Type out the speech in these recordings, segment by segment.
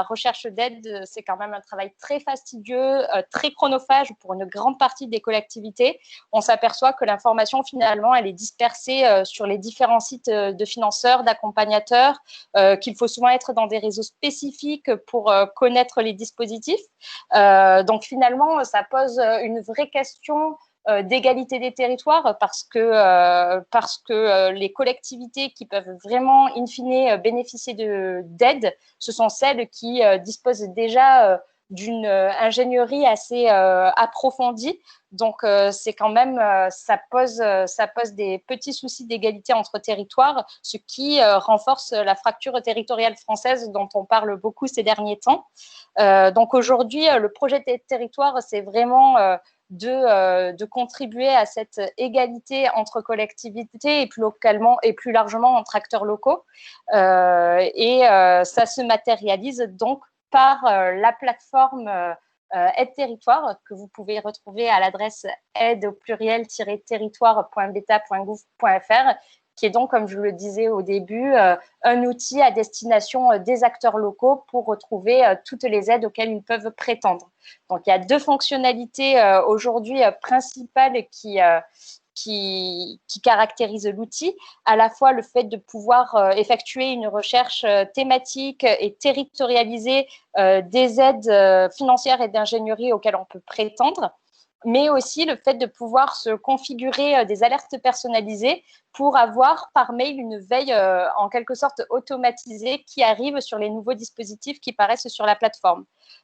recherche d'aide, c'est quand même un travail très fastidieux, très chronophage pour une grande partie des collectivités. On s'aperçoit que l'information, finalement, elle est dispersée sur les différents sites de financeurs, d'accompagnateurs, qu'il faut souvent être dans des réseaux spécifiques pour connaître les dispositifs. Donc, finalement, ça pose une vraie question d'égalité des territoires parce que les collectivités qui peuvent vraiment, in fine, bénéficier d'aide, ce sont celles qui disposent déjà d'une ingénierie assez approfondie. Donc, c'est quand même, ça pose des petits soucis d'égalité entre territoires, ce qui renforce la fracture territoriale française dont on parle beaucoup ces derniers temps. Donc, aujourd'hui, le projet des territoires, c'est vraiment de contribuer à cette égalité entre collectivités et plus localement et plus largement entre acteurs locaux. Ça se matérialise donc par la plateforme Aide Territoire que vous pouvez retrouver à l'adresse aide-territoire.beta.gouv.fr, qui est donc, comme je le disais au début, un outil à destination des acteurs locaux pour retrouver toutes les aides auxquelles ils peuvent prétendre. Donc, il y a deux fonctionnalités aujourd'hui principales qui caractérisent l'outil, à la fois le fait de pouvoir effectuer une recherche thématique et territorialiser des aides financières et d'ingénierie auxquelles on peut prétendre, mais aussi le fait de pouvoir se configurer des alertes personnalisées pour avoir par mail une veille en quelque sorte automatisée qui arrive sur les nouveaux dispositifs qui paraissent sur la plateforme.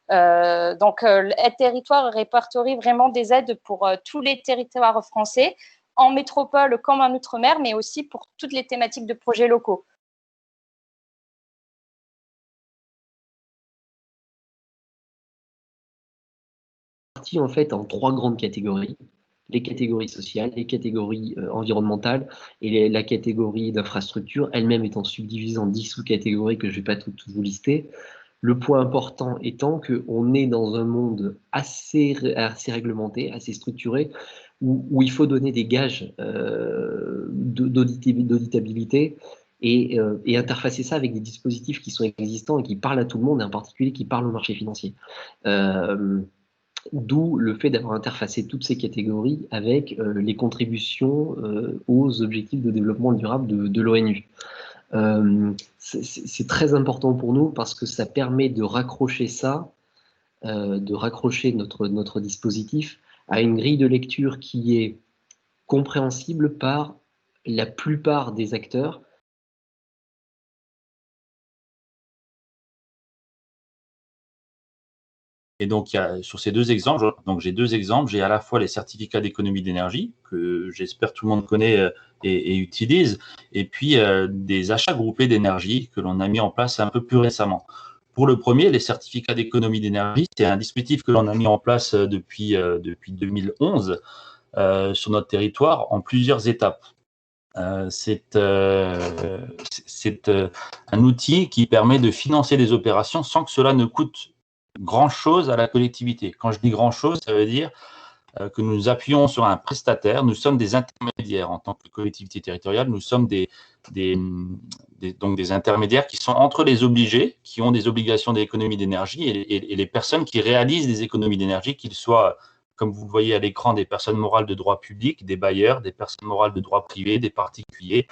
Donc, Aide Territoire répertorie vraiment des aides pour tous les territoires français, en métropole comme en outre-mer, mais aussi pour toutes les thématiques de projets locaux. En fait en 3 grandes catégories: les catégories sociales, les catégories environnementales et la catégorie d'infrastructure, elle-même étant subdivisée en 10 sous-catégories que je ne vais pas toutes vous lister. Le point important étant qu'on est dans un monde assez réglementé, assez structuré, où il faut donner des gages d'auditabilité et interfacer ça avec des dispositifs qui sont existants et qui parlent à tout le monde, et en particulier qui parlent au marché financier. D'où le fait d'avoir interfacé toutes ces catégories avec les contributions aux objectifs de développement durable de l'ONU. C'est très important pour nous parce que ça permet de raccrocher ça, de raccrocher notre dispositif à une grille de lecture qui est compréhensible par la plupart des acteurs. Et donc, sur ces deux exemples, donc j'ai deux exemples. J'ai à la fois les certificats d'économie d'énergie, que j'espère tout le monde connaît et utilise, et puis des achats groupés d'énergie que l'on a mis en place un peu plus récemment. Pour le premier, les certificats d'économie d'énergie, c'est un dispositif que l'on a mis en place depuis 2011 sur notre territoire en plusieurs étapes. C'est un outil qui permet de financer des opérations sans que cela ne coûte grand-chose à la collectivité. Quand je dis grand-chose, ça veut dire que nous nous appuyons sur un prestataire, nous sommes des intermédiaires en tant que collectivité territoriale, nous sommes donc des intermédiaires qui sont entre les obligés, qui ont des obligations d'économie d'énergie, et les personnes qui réalisent des économies d'énergie, qu'ils soient, comme vous le voyez à l'écran, des personnes morales de droit public, des bailleurs, des personnes morales de droit privé, des particuliers.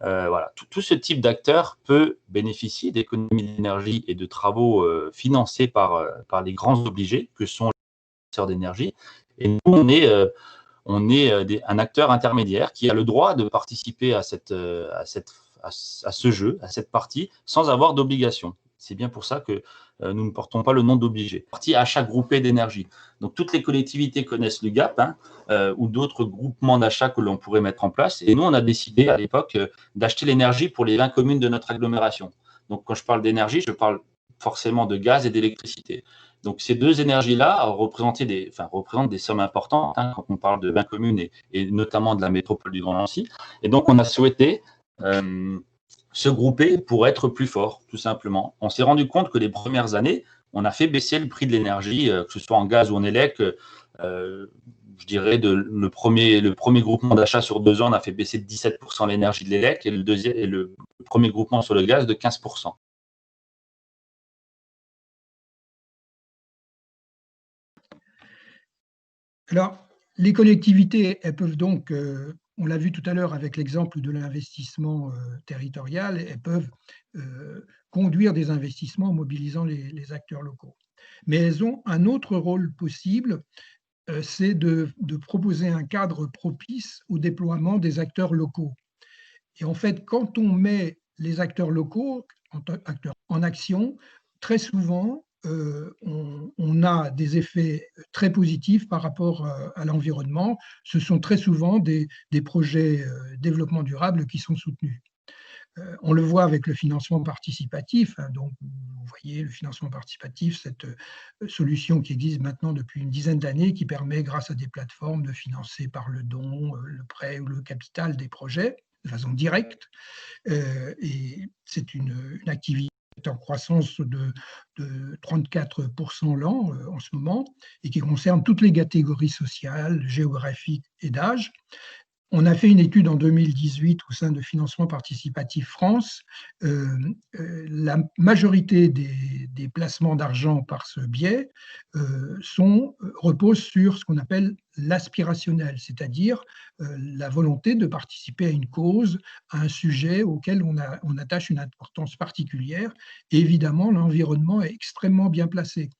Voilà. Tout ce type d'acteurs peut bénéficier d'économies d'énergie et de travaux financés par les grands obligés que sont les fournisseurs d'énergie. Et nous, on est un acteur intermédiaire qui a le droit de participer à ce jeu, à cette partie, sans avoir d'obligation. C'est bien pour ça que nous ne portons pas le nom d'obligé. Partie achat groupé d'énergie. Donc, toutes les collectivités connaissent le GAP ou d'autres groupements d'achat que l'on pourrait mettre en place. Et nous, on a décidé à l'époque d'acheter l'énergie pour les 20 communes de notre agglomération. Donc, quand je parle d'énergie, je parle forcément de gaz et d'électricité. Donc, ces deux énergies-là représentent des sommes importantes quand on parle de 20 communes et notamment de la métropole du Grand Nancy. Et donc, on a souhaité se grouper pour être plus fort, tout simplement. On s'est rendu compte que les premières années, on a fait baisser le prix de l'énergie, que ce soit en gaz ou en élec. Je dirais le premier groupement d'achat sur 2 ans, on a fait baisser de 17% l'énergie de l'élec et le premier groupement sur le gaz de 15%. Alors, les collectivités, elles peuvent donc, on l'a vu tout à l'heure avec l'exemple de l'investissement territorial, elles peuvent conduire des investissements en mobilisant les acteurs locaux. Mais elles ont un autre rôle possible, c'est de proposer un cadre propice au déploiement des acteurs locaux. Et en fait, quand on met les acteurs locaux en action, très souvent, on a des effets très positifs par rapport à l'environnement. Ce sont très souvent des projets développement durable qui sont soutenus. On le voit avec le financement participatif. Hein, donc, vous voyez, le financement participatif, cette solution qui existe maintenant depuis une dizaine d'années, qui permet, grâce à des plateformes, de financer par le don, le prêt ou le capital des projets de façon directe. Et c'est une activité en croissance de 34% l'an en ce moment, et qui concerne toutes les catégories sociales, géographiques et d'âge. On a fait une étude en 2018 au sein de Financement Participatif France. La majorité des placements d'argent par ce biais reposent sur ce qu'on appelle l'aspirationnel, c'est-à-dire la volonté de participer à une cause, à un sujet auquel on attache une importance particulière. Et évidemment, l'environnement est extrêmement bien placé.